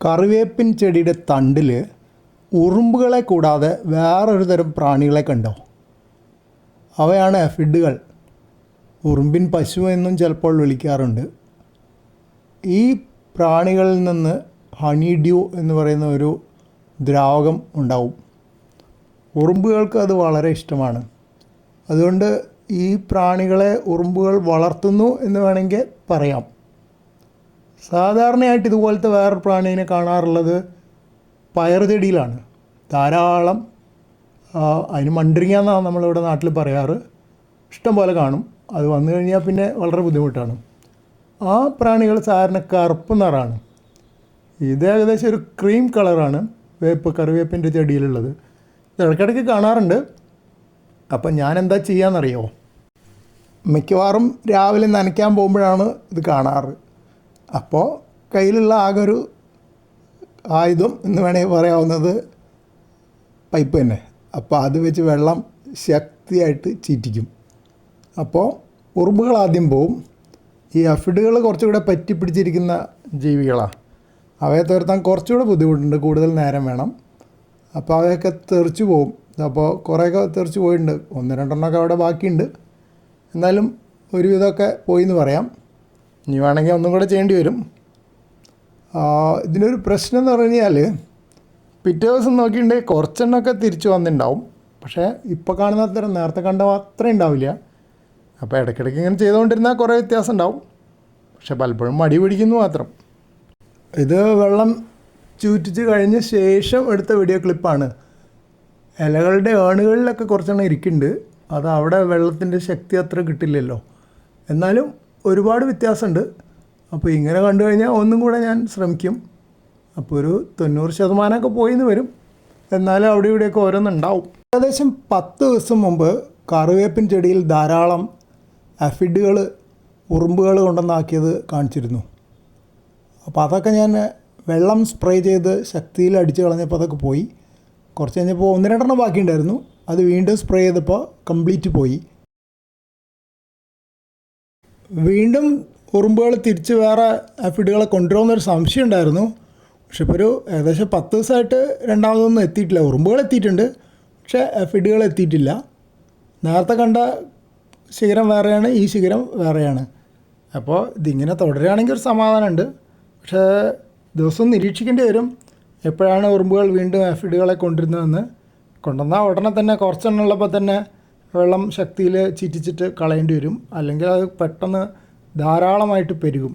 കറിവേപ്പിൻ ചെടിയുടെ തണ്ടിൽ ഉറുമ്പുകളെ കൂടാതെ വേറൊരു തരം പ്രാണികളെ കണ്ടോ? അവയാണ് എഫിഡുകൾ. ഉറുമ്പിൻ പശു എന്നും ചിലപ്പോൾ വിളിക്കാറുണ്ട്. ഈ പ്രാണികളിൽ നിന്ന് ഹണി ഡ്യൂ എന്ന് പറയുന്ന ഒരു ദ്രാവകം ഉണ്ടാവും. ഉറുമ്പുകൾക്ക് അത് വളരെ ഇഷ്ടമാണ്. അതുകൊണ്ട് ഈ പ്രാണികളെ ഉറുമ്പുകൾ വളർത്തുന്നു എന്ന് വേണമെങ്കിൽ പറയാം. സാധാരണയായിട്ട് ഇതുപോലത്തെ വേറൊരു പ്രാണീനെ കാണാറുള്ളത് പയർ ചെടിയിലാണ്. ധാരാളം അതിന് മണ്ടരിങ്ങ എന്നാണ് നമ്മളിവിടെ നാട്ടിൽ പറയാറ്. ഇഷ്ടം പോലെ കാണും. അത് വന്നു കഴിഞ്ഞാൽ പിന്നെ വളരെ ബുദ്ധിമുട്ടാണ്. ആ പ്രാണികൾ സാധാരണ കറുപ്പ് നിറമാണ്. ഇത് ഏകദേശം ഒരു ക്രീം കളറാണ് കറിവേപ്പിൻ്റെ ചെടിയിലുള്ളത്. ഇടയ്ക്കിടയ്ക്ക് കാണാറുണ്ട്. അപ്പം ഞാൻ എന്താ ചെയ്യാമെന്നറിയോ? മിക്കവാറും രാവിലെ നനയ്ക്കാൻ പോകുമ്പോഴാണ് ഇത് കാണാറ്. അപ്പോൾ കയ്യിലുള്ള ആകെ ഒരു ആയുധം എന്ന് വേണമെങ്കിൽ പറയാവുന്നത് പൈപ്പ് തന്നെ. അപ്പോൾ അത് വെച്ച് വെള്ളം ശക്തിയായിട്ട് ചീറ്റിക്കും. അപ്പോൾ ഉറുമ്പുകൾ ആദ്യം പോവും. ഈ അഫിഡുകൾ കുറച്ചുകൂടെ പറ്റി പിടിച്ചിരിക്കുന്ന ജീവികളാണ്. അവയെ തുരത്താൻ കുറച്ചുകൂടെ ബുദ്ധിമുട്ടുണ്ട്, കൂടുതൽ നേരം വേണം. അപ്പോൾ അവയൊക്കെ തെറിച്ച് പോവും. അപ്പോൾ കുറേയൊക്കെ തെറിച്ച് പോയിട്ടുണ്ട്. 1-2 അവിടെ ബാക്കിയുണ്ട്. എന്നാലും ഒരുവിധമൊക്കെ പോയി എന്ന് പറയാം. ഇനി വേണമെങ്കിൽ ഒന്നും കൂടെ ചെയ്യേണ്ടി വരും. ഇതിനൊരു പ്രശ്നം എന്ന് പറഞ്ഞു കഴിഞ്ഞാൽ പിറ്റേ ദിവസം നോക്കിയിട്ടുണ്ടെങ്കിൽ കുറച്ചെണ്ണമൊക്കെ തിരിച്ചു വന്നിട്ടുണ്ടാവും. പക്ഷേ ഇപ്പോൾ കാണുന്ന അത്ര നേരത്തെ കണ്ട അത്രയും ഉണ്ടാവില്ല. അപ്പോൾ ഇടയ്ക്കിടയ്ക്ക് ഇങ്ങനെ ചെയ്തുകൊണ്ടിരുന്നാൽ കുറേ വ്യത്യാസം ഉണ്ടാവും. പക്ഷെ പലപ്പോഴും മടി പിടിക്കുന്നു മാത്രം. ഇത് വെള്ളം ചൂറ്റിച്ച് കഴിഞ്ഞ ശേഷം എടുത്ത വീഡിയോ ക്ലിപ്പാണ്. ഇലകളുടെ ഏണുകളിലൊക്കെ കുറച്ചെണ്ണം ഇരിക്കുന്നുണ്ട്. അത് അവിടെ വെള്ളത്തിൻ്റെ ശക്തി അത്ര കിട്ടില്ലല്ലോ. എന്നാലും ഒരുപാട് വ്യത്യാസമുണ്ട്. അപ്പോൾ ഇങ്ങനെ കണ്ടു കഴിഞ്ഞാൽ ഒന്നും കൂടെ ഞാൻ ശ്രമിക്കും. അപ്പോൾ ഒരു 90% പോയി എന്ന് വരും. എന്നാലും അവിടെ ഇവിടെയൊക്കെ ഓരോന്നുണ്ടാവും. ഏകദേശം 10 ദിവസം മുമ്പ് കറിവേപ്പിൻ ചെടിയിൽ ധാരാളം അഫിഡുകൾ, ഉറുമ്പുകൾ കൊണ്ടുവന്നാക്കിയത് കാണിച്ചിരുന്നു. അപ്പോൾ അതൊക്കെ ഞാൻ വെള്ളം സ്പ്രേ ചെയ്ത് ശക്തിയിൽ അടിച്ച് കളഞ്ഞപ്പോൾ അതൊക്കെ പോയി. കുറച്ച് കഴിഞ്ഞപ്പോൾ 1-2 ബാക്കിയുണ്ടായിരുന്നു. അത് വീണ്ടും സ്പ്രേ ചെയ്തപ്പോൾ കംപ്ലീറ്റ് പോയി. വീണ്ടും ഉറുമ്പുകൾ തിരിച്ച് വേറെ അഫിഡുകളെ കൊണ്ടുവരുമെന്നൊരു സംശയം ഉണ്ടായിരുന്നു. പക്ഷെ ഇപ്പോൾ ഒരു ഏകദേശം 10 ദിവസമായിട്ട് രണ്ടാമതൊന്നും എത്തിയിട്ടില്ല. ഉറുമ്പുകൾ എത്തിയിട്ടുണ്ട്, പക്ഷേ അഫിഡുകൾ എത്തിയിട്ടില്ല. നേരത്തെ കണ്ട ശിഖരം വേറെയാണ്, ഈ ശിഖരം വേറെയാണ്. അപ്പോൾ ഇതിങ്ങനെ തുടരുകയാണെങ്കിൽ ഒരു സമാധാനമുണ്ട്. പക്ഷേ ദിവസവും നിരീക്ഷിക്കേണ്ടി വരും എപ്പോഴാണ് ഉറുമ്പുകൾ വീണ്ടും അഫിഡുകളെ കൊണ്ടുവരുന്നതെന്ന്. കൊണ്ടുവന്നാൽ ഉടനെ തന്നെ കുറച്ചെണ്ണം ഉള്ളപ്പോൾ തന്നെ വെള്ളം ശക്തിയിൽ ചീറ്റിച്ചിട്ട് കളയേണ്ടി വരും. അല്ലെങ്കിൽ അത് പെട്ടെന്ന് ധാരാളമായിട്ട് പെരുകും.